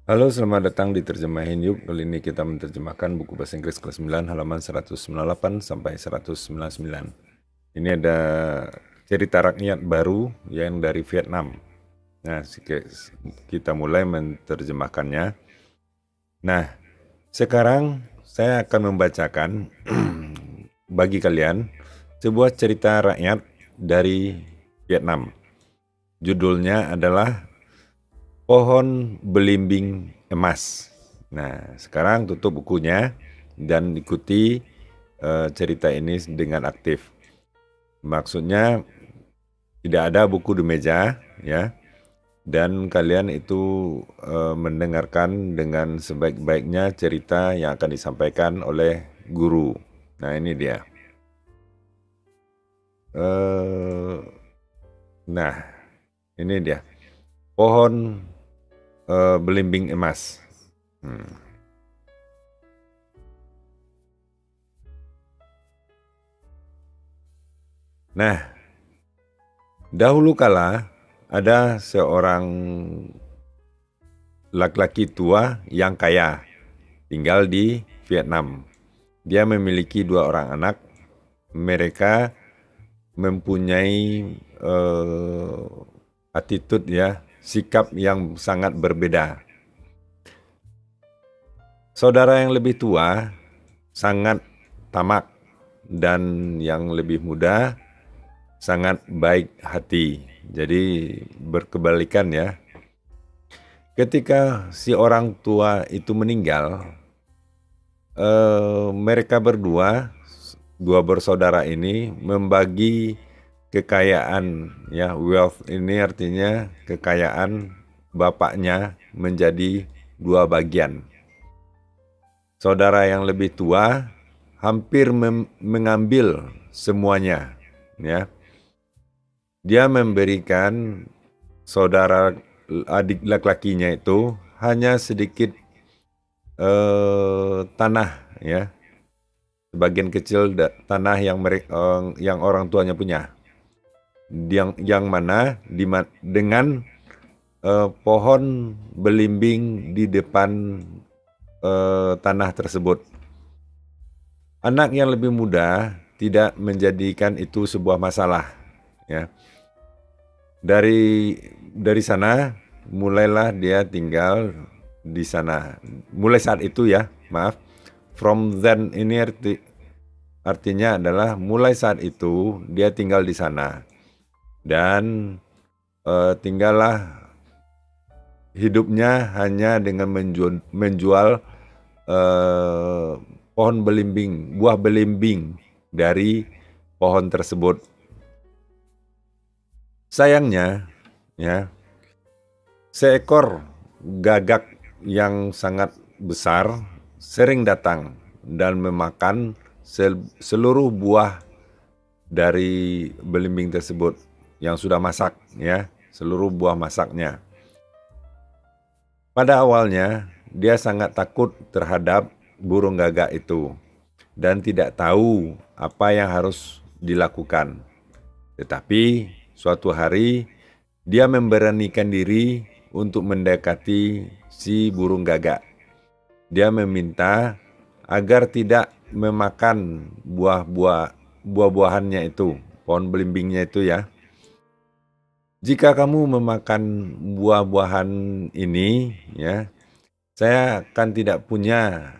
Halo, selamat datang di Terjemahin Yuk. Kali ini kita menerjemahkan buku bahasa Inggris kelas 9 halaman 198 sampai 199. Ini ada cerita rakyat baru yang dari Vietnam. Nah, kita mulai menerjemahkannya. Nah, sekarang saya akan membacakan bagi kalian sebuah cerita rakyat dari Vietnam. Judulnya adalah Pohon Belimbing Emas. Nah, sekarang tutup bukunya dan ikuti cerita ini dengan aktif. Maksudnya tidak ada buku di meja, ya, dan kalian itu mendengarkan dengan sebaik-baiknya cerita yang akan disampaikan oleh guru. Nah, ini dia. Eh, nah, ini dia. Pohon belimbing emas. Nah, dahulu kala ada seorang laki-laki tua yang kaya tinggal di Vietnam. Dia memiliki 2 orang anak. Mereka mempunyai attitude, ya, sikap yang sangat berbeda. Saudara yang lebih tua sangat tamak dan yang lebih muda sangat baik hati. Jadi berkebalikan, ya. Ketika si orang tua itu meninggal, mereka berdua, 2 bersaudara ini membagi kekayaan, ya. Wealth ini artinya kekayaan bapaknya menjadi 2 bagian. Saudara yang lebih tua hampir mengambil semuanya, ya. Dia memberikan saudara adik laki-lakinya itu hanya sedikit tanah, ya, sebagian kecil tanah yang orang tuanya punya, yang mana dengan pohon belimbing di depan tanah tersebut. Anak yang lebih muda tidak menjadikan itu sebuah masalah, ya. Dari sana mulailah dia tinggal di sana. Mulai saat itu, ya, maaf. From then ini artinya adalah mulai saat itu dia tinggal di sana. Dan tinggallah hidupnya hanya dengan menjual pohon belimbing, buah belimbing dari pohon tersebut. Sayangnya, ya, seekor gagak yang sangat besar sering datang dan memakan seluruh buah dari belimbing tersebut yang sudah masak, ya, seluruh buah masaknya. Pada awalnya dia sangat takut terhadap burung gagak itu dan tidak tahu apa yang harus dilakukan. Tetapi suatu hari dia memberanikan diri untuk mendekati si burung gagak. Dia meminta agar tidak memakan buah-buahannya itu, pohon belimbingnya itu, ya. Jika kamu memakan buah-buahan ini, ya, saya akan tidak punya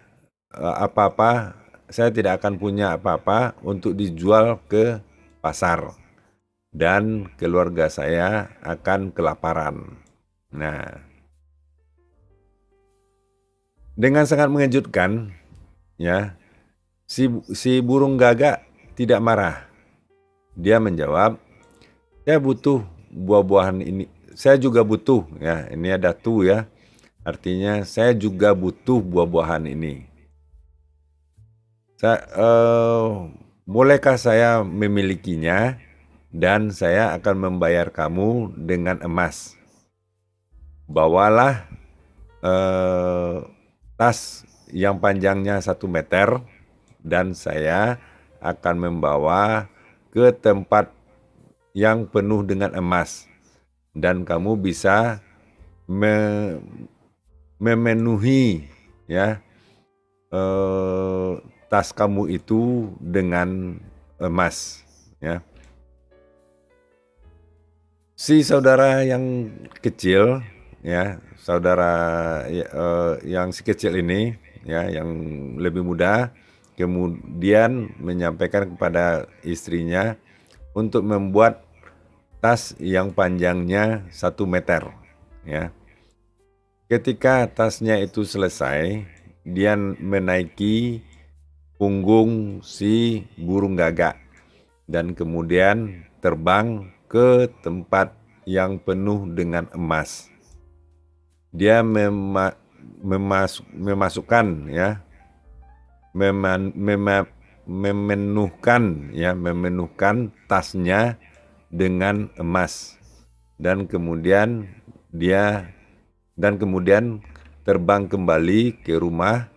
apa-apa. Saya tidak akan punya apa-apa untuk dijual ke pasar dan keluarga saya akan kelaparan. Nah, dengan sangat mengejutkan, ya, si burung gagak tidak marah. Dia menjawab, saya butuh buah-buahan ini. Saya juga butuh, ya. Ini ada tuh, ya. Artinya saya juga butuh buah-buahan ini. Bolehkah saya memilikinya dan saya akan membayar kamu dengan emas? Bawalah tas yang panjangnya 1 meter dan saya akan membawa ke tempat yang penuh dengan emas dan kamu bisa memenuhi ya tas kamu itu dengan emas ya. Si saudara yang kecil ya, saudara yang si kecil ini ya, yang lebih muda, kemudian menyampaikan kepada istrinya untuk membuat tas yang panjangnya 1 meter ya. Ketika tasnya itu selesai, dia menaiki punggung si burung gagak dan kemudian terbang ke tempat yang penuh dengan emas. Dia memasukkan ya, memenuhkan tasnya dengan emas dan kemudian terbang kembali ke rumah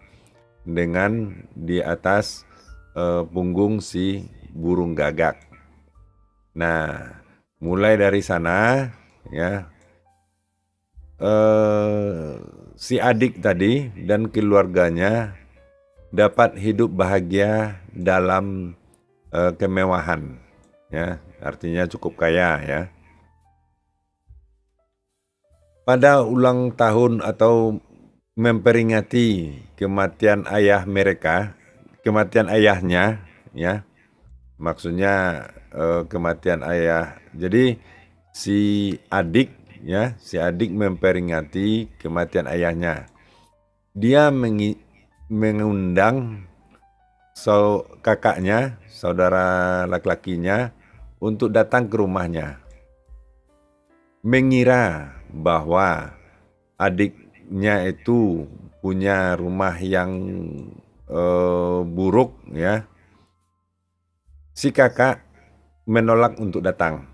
dengan di atas punggung si burung gagak. Nah, mulai dari sana ya, si adik tadi dan keluarganya dapat hidup bahagia dalam kemewahan ya, artinya cukup kaya ya. Pada ulang tahun atau memperingati kematian ayahnya ya, maksudnya kematian ayah. Jadi si adik memperingati kematian ayahnya. Dia mengundang kakaknya, saudara laki-lakinya untuk datang ke rumahnya. Mengira bahwa adiknya itu punya rumah yang buruk ya. Si kakak menolak untuk datang.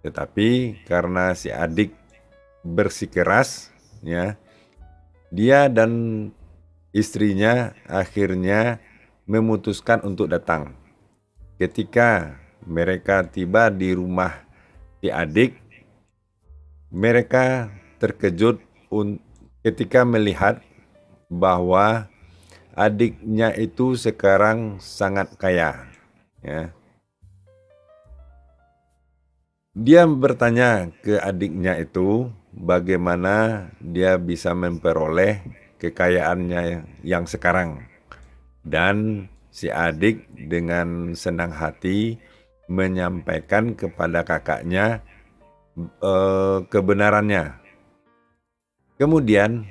Tetapi karena si adik bersikeras ya, dia dan istrinya akhirnya memutuskan untuk datang. Ketika mereka tiba di rumah si adik, mereka terkejut ketika melihat bahwa adiknya itu sekarang sangat kaya ya. Dia bertanya ke adiknya itu bagaimana dia bisa memperoleh kekayaannya yang sekarang. Dan si adik dengan senang hati menyampaikan kepada kakaknya kebenarannya. Kemudian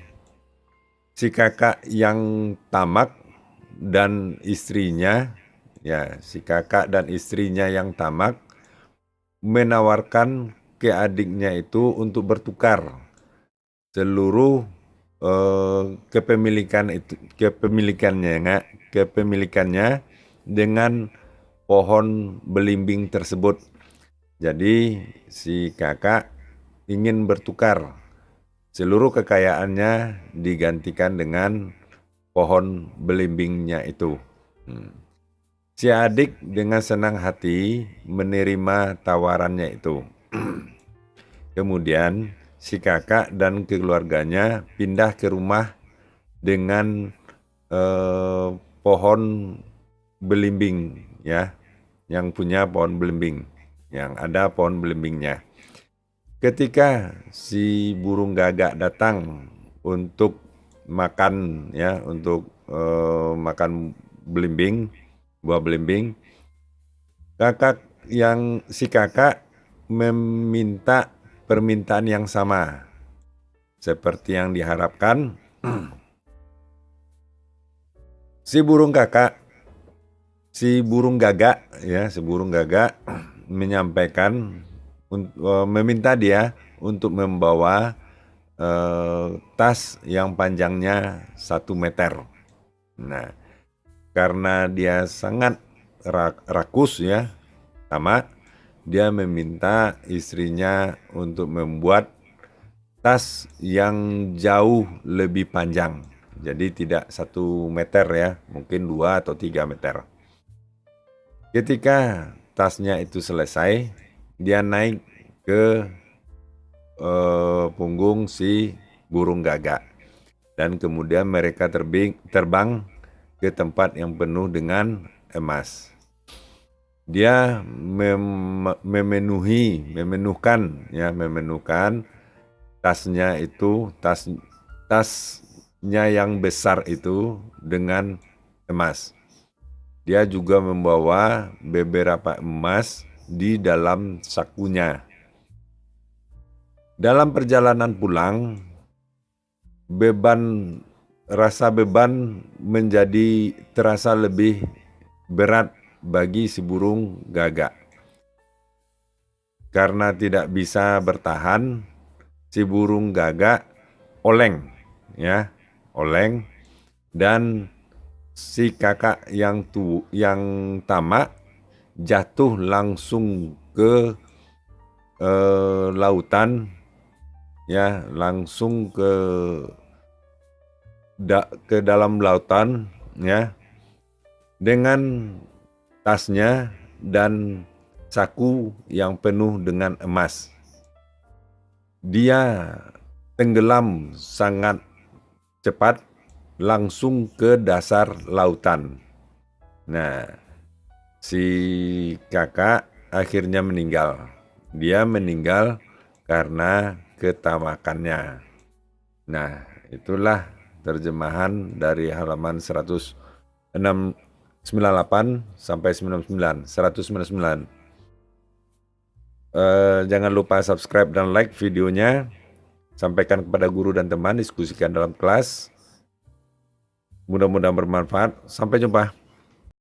si kakak yang tamak dan istrinya yang tamak menawarkan ke adiknya itu untuk bertukar seluruh kepemilikannya dengan pohon belimbing tersebut. Jadi si kakak ingin bertukar seluruh kekayaannya digantikan dengan pohon belimbingnya itu. Si adik dengan senang hati menerima tawarannya itu. Kemudian si kakak dan keluarganya pindah ke rumah dengan pohon belimbing ya, yang punya pohon belimbing, yang ada pohon belimbingnya. Ketika si burung gagak datang untuk makan ya, makan belimbing, buah belimbing, si kakak meminta permintaan yang sama seperti yang diharapkan. Si burung gagak menyampaikan meminta dia untuk membawa tas yang panjangnya 1 meter. Nah, karena dia sangat rakus ya, dia meminta istrinya untuk membuat tas yang jauh lebih panjang. Jadi tidak 1 meter ya, mungkin 2 atau 3 meter. Ketika tasnya itu selesai, dia naik ke punggung si burung gagak. dan kemudian mereka terbang ke tempat yang penuh dengan emas. Dia memenuhkan tasnya itu, tasnya yang besar itu dengan emas. Dia juga membawa beberapa emas di dalam sakunya. Dalam perjalanan pulang, rasa beban menjadi terasa lebih berat bagi si burung gagak. Karena tidak bisa bertahan, si burung gagak oleng, dan si kakak yang tamak jatuh langsung ke lautan, langsung ke dalam lautan, dengan tasnya dan saku yang penuh dengan emas. Dia tenggelam sangat cepat langsung ke dasar lautan. Nah, si kakak akhirnya meninggal. Dia meninggal karena ketamakannya. Nah, itulah terjemahan dari halaman 198 sampai 199. Jangan lupa subscribe dan like videonya. Sampaikan kepada guru dan teman, diskusikan dalam kelas. Mudah-mudahan bermanfaat. Sampai jumpa.